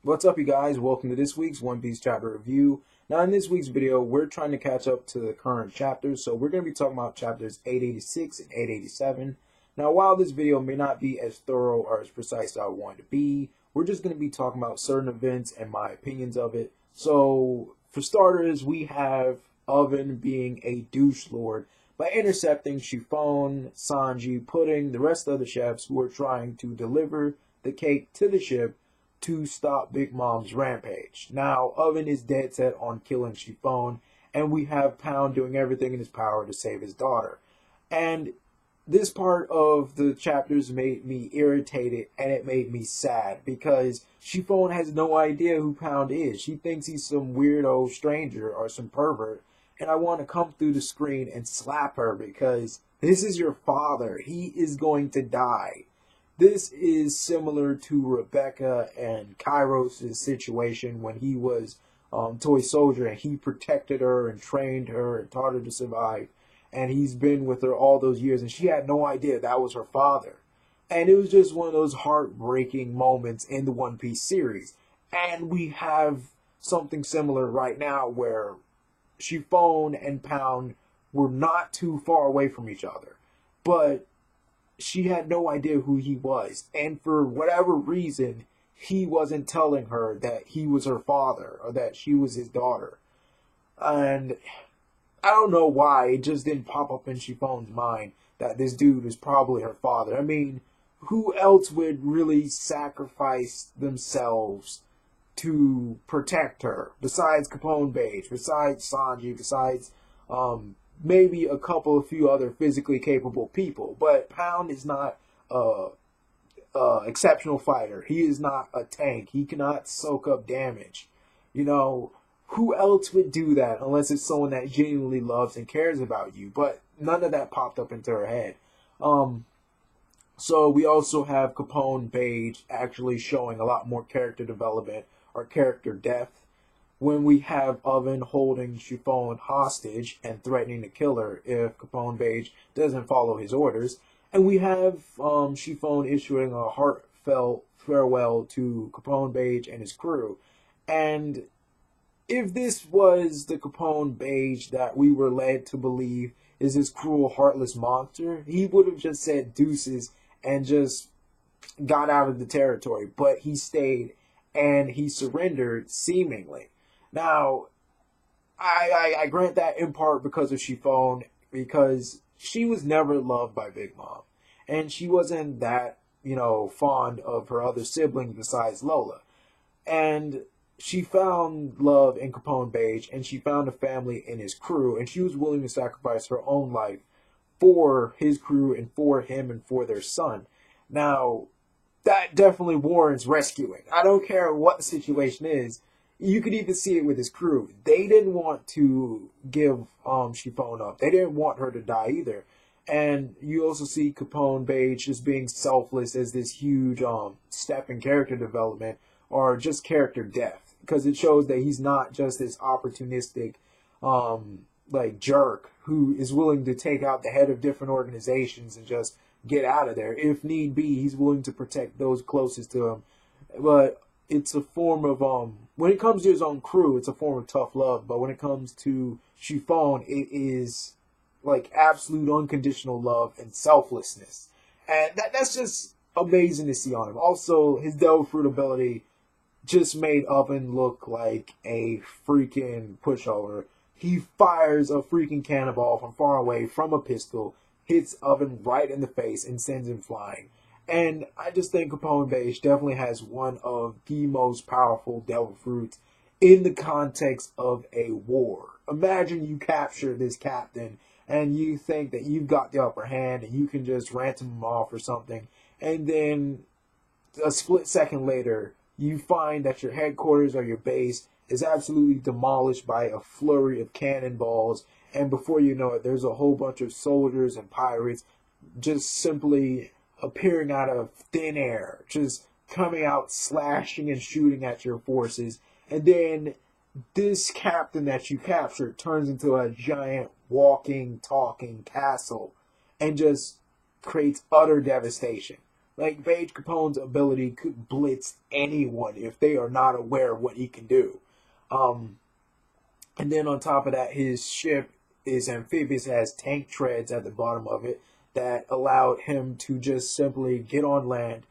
What's up, you guys? Welcome to this week's One Piece chapter review. Now, in this week's video, we're trying to catch up to the current chapters, so we're going to be talking about chapters 886 and 887. Now, while this video may not be as thorough or as precise as I want it to be, we're just going to be talking about certain events and my opinions of it. So, for starters, we have Oven being a douche lord by intercepting Chiffon, Sanji, Pudding, the rest of the chefs who are trying to deliver the cake to the ship to stop Big Mom's rampage. Now, Oven is dead set on killing Chiffon, and we have Pound doing everything in his power to save his daughter. And this part of the chapters made me irritated and it made me sad because Chiffon has no idea who Pound is. She thinks he's some weirdo stranger or some pervert, and I want to come through the screen and slap her because this is your father. He is going to die. This is similar to Rebecca and Kairos' situation when he was toy soldier and he protected her and trained her and taught her to survive. And he's been with her all those years and she had no idea that was her father. And it was just one of those heartbreaking moments in the One Piece series. And we have something similar right now where Chiffon and Pound were not too far away from each other. But she had no idea who he was. And for whatever reason, he wasn't telling her that he was her father or that she was his daughter. And I don't know why it just didn't pop up in Chiffon's mind that this dude was probably her father. I mean, who else would really sacrifice themselves to protect her besides Capone Beige, besides Sanji, besides maybe a few other physically capable people? But Pound is not a exceptional fighter. He is not a tank. He cannot soak up damage. You know, who else would do that unless it's someone that genuinely loves and cares about you? But none of that popped up into her head. So we also have Capone Beige actually showing a lot more character development or character depth when we have Oven holding Chiffon hostage and threatening to kill her if Capone Beige doesn't follow his orders. And we have Chiffon issuing a heartfelt farewell to Capone Beige and his crew. And if this was the Capone Beige that we were led to believe is this cruel, heartless monster, he would have just said deuces and just got out of the territory. But he stayed and he surrendered seemingly. Now, I grant that in part because of Chiffon, because she was never loved by Big Mom. And she wasn't that, fond of her other siblings besides Lola. And she found love in Capone Beige, and she found a family in his crew, and she was willing to sacrifice her own life for his crew and for him and for their son. Now, that definitely warrants rescuing. I don't care what the situation is. You could even see it with his crew. They didn't want to give Chiffon up. They didn't want her to die either. And you also see Capone Beige just being selfless as this huge step in character development or just character depth, because it shows that he's not just this opportunistic jerk who is willing to take out the head of different organizations and just get out of there. If need be, he's willing to protect those closest to him. But it's a form of when it comes to his own crew, it's a form of tough love. But when it comes to Chiffon, it is like absolute unconditional love and selflessness. And that's just amazing to see on him. Also, his devil fruit ability just made Oven look like a freaking pushover. He fires a freaking cannonball from far away from a pistol, hits Oven right in the face, and sends him flying. And I just think Capone Beige definitely has one of the most powerful devil fruits in the context of a war. Imagine you capture this captain and you think that you've got the upper hand and you can just ransom him off or something. And then a split second later, you find that your headquarters or your base is absolutely demolished by a flurry of cannonballs. And before you know it, there's a whole bunch of soldiers and pirates just simply appearing out of thin air, just coming out slashing and shooting at your forces. And then this captain that you captured turns into a giant walking, talking castle and just creates utter devastation. Like, Beige Capone's ability could blitz anyone if they are not aware of what he can do. Um, and then on top of that, his ship is amphibious, has tank treads at the bottom of it that allowed him to just simply get on land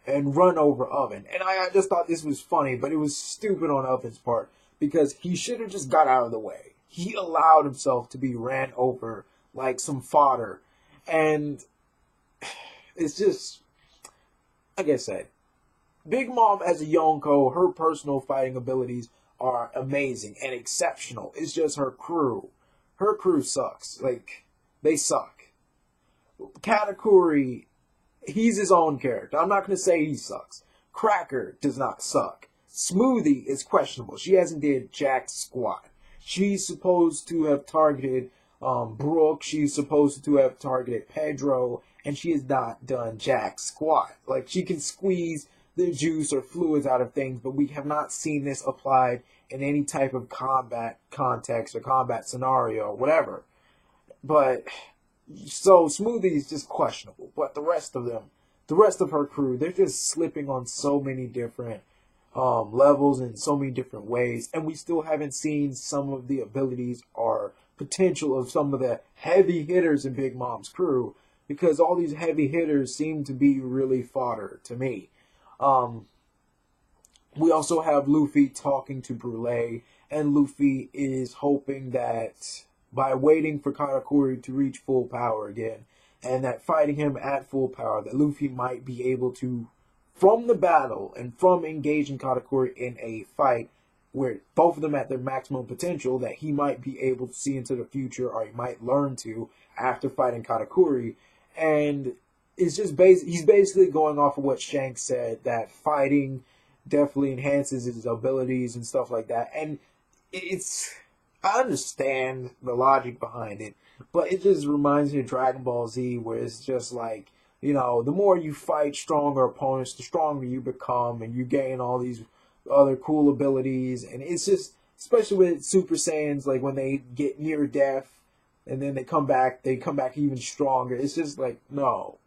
and run over Oven. And I just thought this was funny, but it was stupid on Oven's part because he should have just got out of the way. He allowed himself to be ran over like some fodder. And it's just, like I said, Big Mom as a Yonko, her personal fighting abilities are amazing and exceptional. It's just her crew. Her crew sucks. Like, they suck. Katakuri, he's his own character. I'm not going to say he sucks. Cracker does not suck. Smoothie is questionable. She hasn't did jack squat. She's supposed to have targeted Brooke. She's supposed to have targeted Pedro. And she has not done jack squat. Like, she can squeeze the juice or fluids out of things, but we have not seen this applied in any type of combat context or combat scenario or whatever. But, so Smoothie is just questionable. But the rest of them, the rest of her crew, they're just slipping on so many different levels in so many different ways. And we still haven't seen some of the abilities or potential of some of the heavy hitters in Big Mom's crew, because all these heavy hitters seem to be really fodder to me. We also have Luffy talking to Brûlé, and Luffy is hoping that by waiting for Katakuri to reach full power again, and that fighting him at full power, that Luffy might be able to, from the battle and from engaging Katakuri in a fight where both of them at their maximum potential, that he might be able to see into the future, or he might learn to after fighting Katakuri. And it's just he's basically going off of what Shanks said, that fighting definitely enhances his abilities and stuff like that. And I understand the logic behind it, but it just reminds me of Dragon Ball Z, where it's just like, you know, the more you fight stronger opponents, the stronger you become, and you gain all these other cool abilities. And it's just, especially with Super Saiyans, like when they get near death and then they come back even stronger. It's just like, no,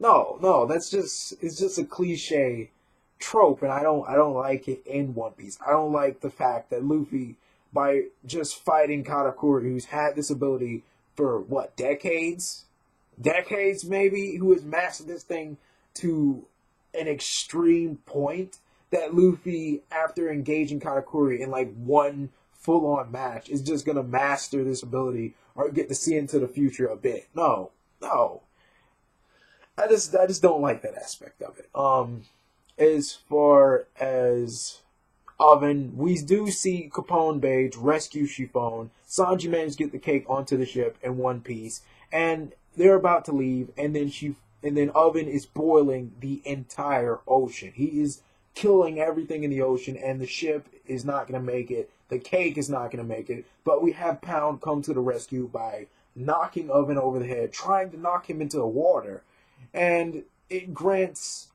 it's just a cliche trope, and I don't like it in One Piece. I don't like the fact that Luffy, by just fighting Katakuri, who's had this ability for what, decades maybe, who has mastered this thing to an extreme point, that Luffy, after engaging Katakuri in like one full-on match, is just gonna master this ability or get to see into the future a bit. No. I just don't like that aspect of it. As far as Oven, we do see Capone Beige rescue Chiffon. Sanji managed to get the cake onto the ship in one piece, and they're about to leave, and then Oven is boiling the entire ocean. He is killing everything in the ocean, and the ship is not going to make it. The cake is not going to make it. But we have Pound come to the rescue by knocking Oven over the head, trying to knock him into the water. And it grants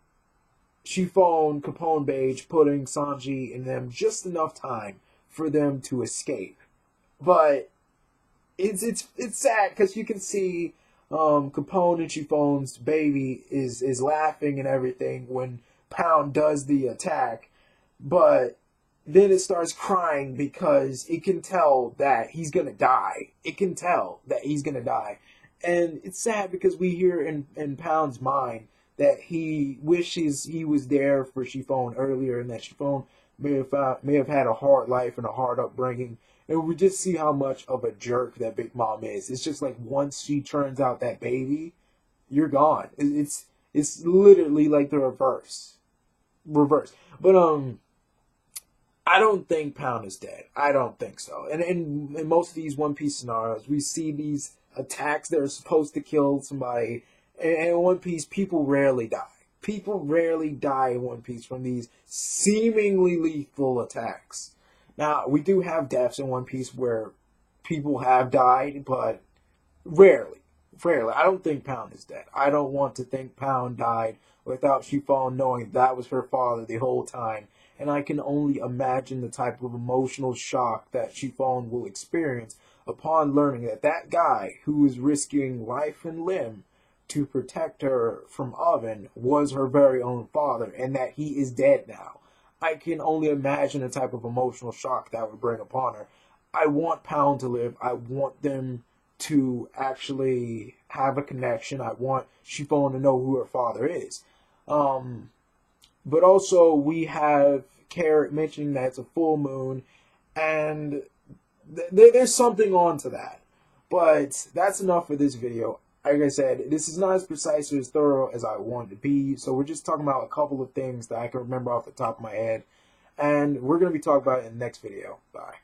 Chiffon, Capone Beige, putting Sanji and them just enough time for them to escape. But it's sad because you can see Capone and Chiffon's baby is laughing and everything when Pound does the attack, but then it starts crying because it can tell that he's gonna die. And it's sad because we hear in Pound's mind that he wishes he was there for Chiffon earlier, and that Chiffon may have had a hard life and a hard upbringing. And we just see how much of a jerk that Big Mom is. It's just like, once she turns out that baby, you're gone. It's literally like the reverse. But I don't think Pound is dead. I don't think so. And in most of these One Piece scenarios, we see these attacks that are supposed to kill somebody. And in One Piece, people rarely die. People rarely die in One Piece from these seemingly lethal attacks. Now, we do have deaths in One Piece where people have died, but rarely. I don't think Pound is dead. I don't want to think Pound died without Chiffon knowing that was her father the whole time. And I can only imagine the type of emotional shock that Chiffon will experience upon learning that that guy who is risking life and limb to protect her from Oven was her very own father, and that he is dead now. I can only imagine the type of emotional shock that would bring upon her. I want Pound to live. I want them to actually have a connection. I want Chiffon to know who her father is. But also we have Carrot mentioning that it's a full moon, and there's something on to that. But that's enough for this video. Like I said, this is not as precise or as thorough as I wanted to be, so we're just talking about a couple of things that I can remember off the top of my head, and we're going to be talking about it in the next video. Bye.